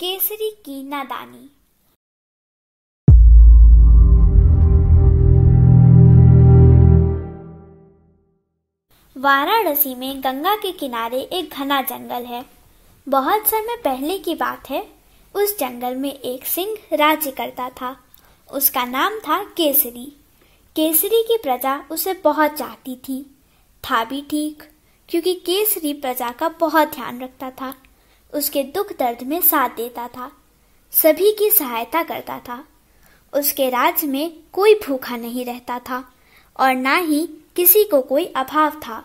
केसरी की नादानी। वाराणसी में गंगा के किनारे एक घना जंगल है। बहुत समय पहले की बात है। उस जंगल में एक सिंह राज्य करता था। उसका नाम था केसरी। केसरी की प्रजा उसे बहुत चाहती थी। था भी ठीक, क्योंकि केसरी प्रजा का बहुत ध्यान रखता था। उसके दुख दर्द में साथ देता था, सभी की सहायता करता था। उसके राज्य में कोई भूखा नहीं रहता था और ना ही किसी को कोई अभाव था।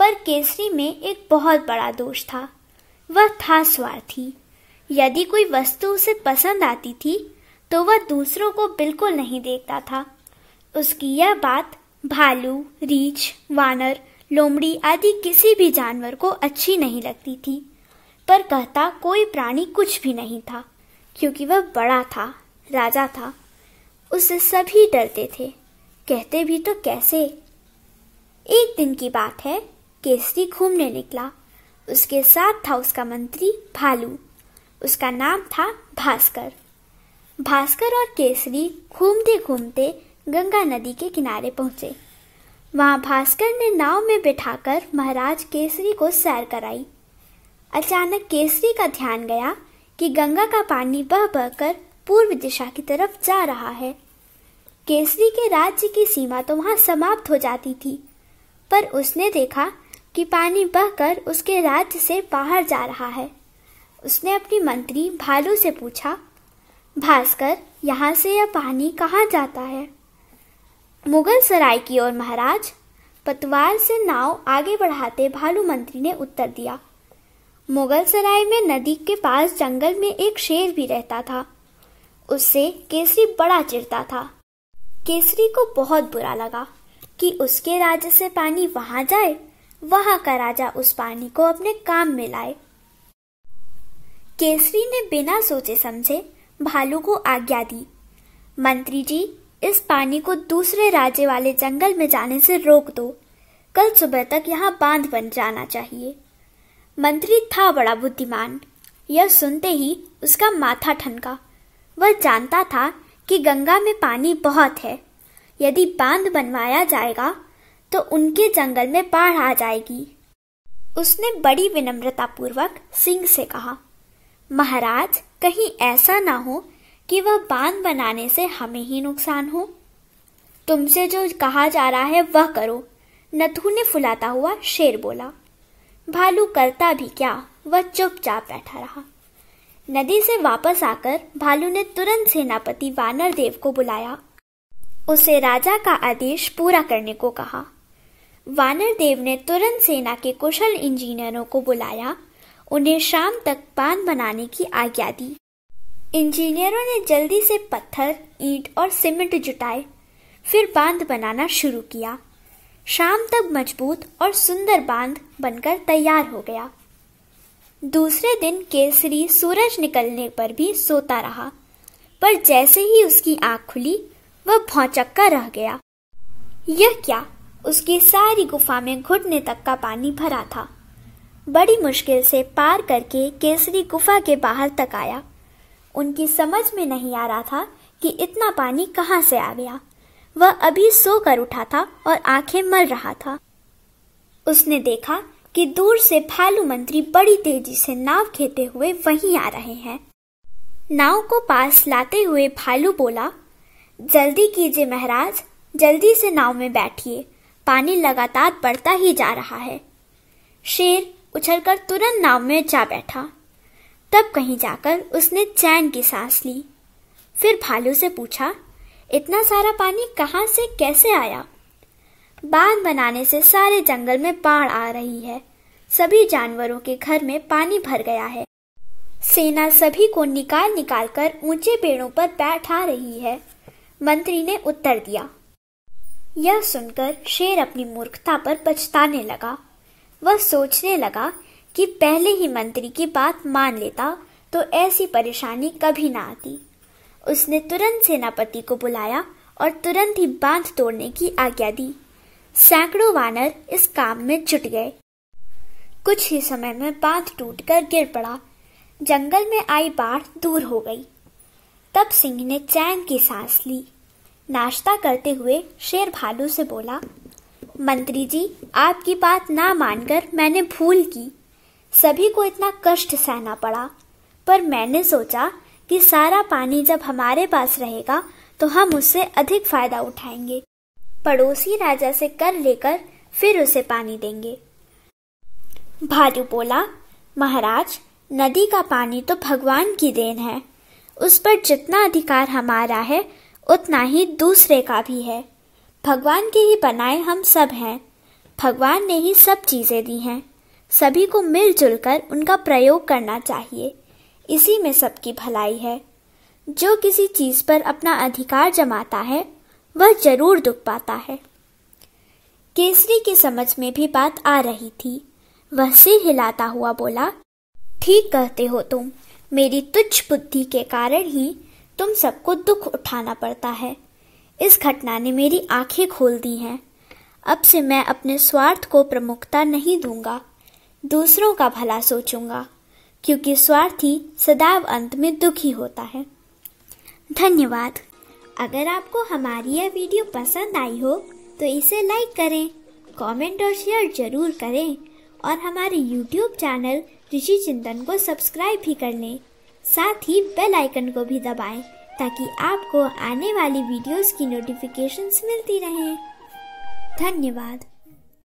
पर केसरी में एक बहुत बड़ा दोष था। वह था स्वार्थी। यदि कोई वस्तु उसे पसंद आती थी तो वह दूसरों को बिल्कुल नहीं देखता था। उसकी यह बात भालू, रीछ, वानर, लोमड़ी आदि किसी भी जानवर को अच्छी नहीं लगती थी। पर कहता कोई प्राणी कुछ भी नहीं था, क्योंकि वह बड़ा था, राजा था। उससे सभी डरते थे, कहते भी तो कैसे। एक दिन की बात है, केसरी घूमने निकला। उसके साथ था उसका मंत्री भालू। उसका नाम था भास्कर। भास्कर और केसरी घूमते घूमते गंगा नदी के किनारे पहुंचे। वहां भास्कर ने नाव में बिठाकर महाराज केसरी को सैर कराई। अचानक केसरी का ध्यान गया कि गंगा का पानी बह बहकर पूर्व दिशा की तरफ जा रहा है। केसरी के राज्य की सीमा तो वहां समाप्त हो जाती थी, पर उसने देखा कि पानी बहकर उसके राज्य से बाहर जा रहा है। उसने अपनी मंत्री भालू से पूछा, भास्कर, यहाँ से यह पानी कहाँ जाता है? मुगल सराय की ओर महाराज, पतवार से नाव आगे बढ़ाते भालू मंत्री ने उत्तर दिया। मुगल सराय में नदी के पास जंगल में एक शेर भी रहता था। उससे केसरी बड़ा चिढ़ता था। केसरी को बहुत बुरा लगा कि उसके राज्य से पानी वहां जाए, वहां का राजा उस पानी को अपने काम में लाए। केसरी ने बिना सोचे समझे भालू को आज्ञा दी, मंत्री जी, इस पानी को दूसरे राज्य वाले जंगल में जाने से रोक दो। कल सुबह तक यहाँ बांध बन जाना चाहिए। मंत्री था बड़ा बुद्धिमान। यह सुनते ही उसका माथा ठनका। वह जानता था कि गंगा में पानी बहुत है। यदि बांध बनवाया जाएगा तो उनके जंगल में बाढ़ आ जाएगी। उसने बड़ी विनम्रतापूर्वक सिंह से कहा, महाराज, कहीं ऐसा ना हो कि वह बांध बनाने से हमें ही नुकसान हो। तुमसे जो कहा जा रहा है वह करो, नथुने फुलाता हुआ शेर बोला। भालू करता भी क्या, वह चुपचाप बैठा रहा। नदी से वापस आकर भालू ने तुरंत सेनापति वानर देव को बुलाया। उसे राजा का आदेश पूरा करने को कहा। वानर देव ने तुरंत सेना के कुशल इंजीनियरों को बुलाया। उन्हें शाम तक बांध बनाने की आज्ञा दी। इंजीनियरों ने जल्दी से पत्थर, ईंट और सीमेंट जुटाए, फिर बांध बनाना शुरू किया। शाम तक मजबूत और सुंदर बांध बनकर तैयार हो गया। दूसरे दिन केसरी सूरज निकलने पर भी सोता रहा, पर जैसे ही उसकी आंख खुली वह भौचक्का रह गया। यह क्या, उसकी सारी गुफा में घुटने तक का पानी भरा था। बड़ी मुश्किल से पार करके केसरी गुफा के बाहर तक आया। उनकी समझ में नहीं आ रहा था कि इतना पानी कहाँ से आ गया। वह अभी सोकर उठा था और आंखें मल रहा था। उसने देखा कि दूर से भालू मंत्री बड़ी तेजी से नाव खेते हुए वहीं आ रहे हैं। नाव को पास लाते हुए भालू बोला, जल्दी कीजिए महाराज, जल्दी से नाव में बैठिए, पानी लगातार बढ़ता ही जा रहा है। शेर उछलकर तुरंत नाव में जा बैठा। तब कहीं जाकर उसने चैन की सांस ली। फिर भालू से पूछा, इतना सारा पानी कहाँ से कैसे आया? बांध बनाने से सारे जंगल में बाढ़ आ रही है। सभी जानवरों के घर में पानी भर गया है। सेना सभी को निकाल निकाल कर ऊंचे पेड़ों पर बैठा रही है, मंत्री ने उत्तर दिया। यह सुनकर शेर अपनी मूर्खता पर पछताने लगा। वह सोचने लगा कि पहले ही मंत्री की बात मान लेता तो ऐसी परेशानी कभी ना आती। उसने तुरंत सेनापति को बुलाया और तुरंत ही बांध तोड़ने की आज्ञा दी। सैकड़ों वानर इस काम में जुट गए। कुछ ही समय में बांध टूटकर गिर पड़ा। जंगल में आई बाढ़ दूर हो गई। तब सिंह ने चैन की सांस ली। नाश्ता करते हुए शेर भालू से बोला, मंत्री जी, आपकी बात ना मानकर मैंने भूल की। सभी को इतना कष्ट सहना पड़ा, पर मैंने सोचा कि सारा पानी जब हमारे पास रहेगा तो हम उससे अधिक फायदा उठाएंगे। पड़ोसी राजा से कर लेकर फिर उसे पानी देंगे। भालू बोला, महाराज, नदी का पानी तो भगवान की देन है। उस पर जितना अधिकार हमारा है उतना ही दूसरे का भी है। भगवान के ही बनाए हम सब हैं। भगवान ने ही सब चीजें दी हैं। सभी को मिलजुल कर उनका प्रयोग करना चाहिए। इसी में सबकी भलाई है। जो किसी चीज पर अपना अधिकार जमाता है वह जरूर दुख पाता है। केसरी की समझ में भी बात आ रही थी। वह सिर हिलाता हुआ बोला, ठीक कहते हो तुम। मेरी तुच्छ बुद्धि के कारण ही तुम सबको दुख उठाना पड़ता है। इस घटना ने मेरी आंखें खोल दी हैं। अब से मैं अपने स्वार्थ को प्रमुखता नहीं दूंगा, दूसरों का भला सोचूंगा, क्योंकि स्वार्थी सदैव अंत में दुखी होता है। धन्यवाद। अगर आपको हमारी यह वीडियो पसंद आई हो तो इसे लाइक करें, कमेंट और शेयर जरूर करें और हमारे YouTube चैनल ऋषि चिंतन को सब्सक्राइब भी कर लें। साथ ही बेल आइकन को भी दबाएं ताकि आपको आने वाली वीडियोस की नोटिफिकेशंस मिलती रहें। धन्यवाद।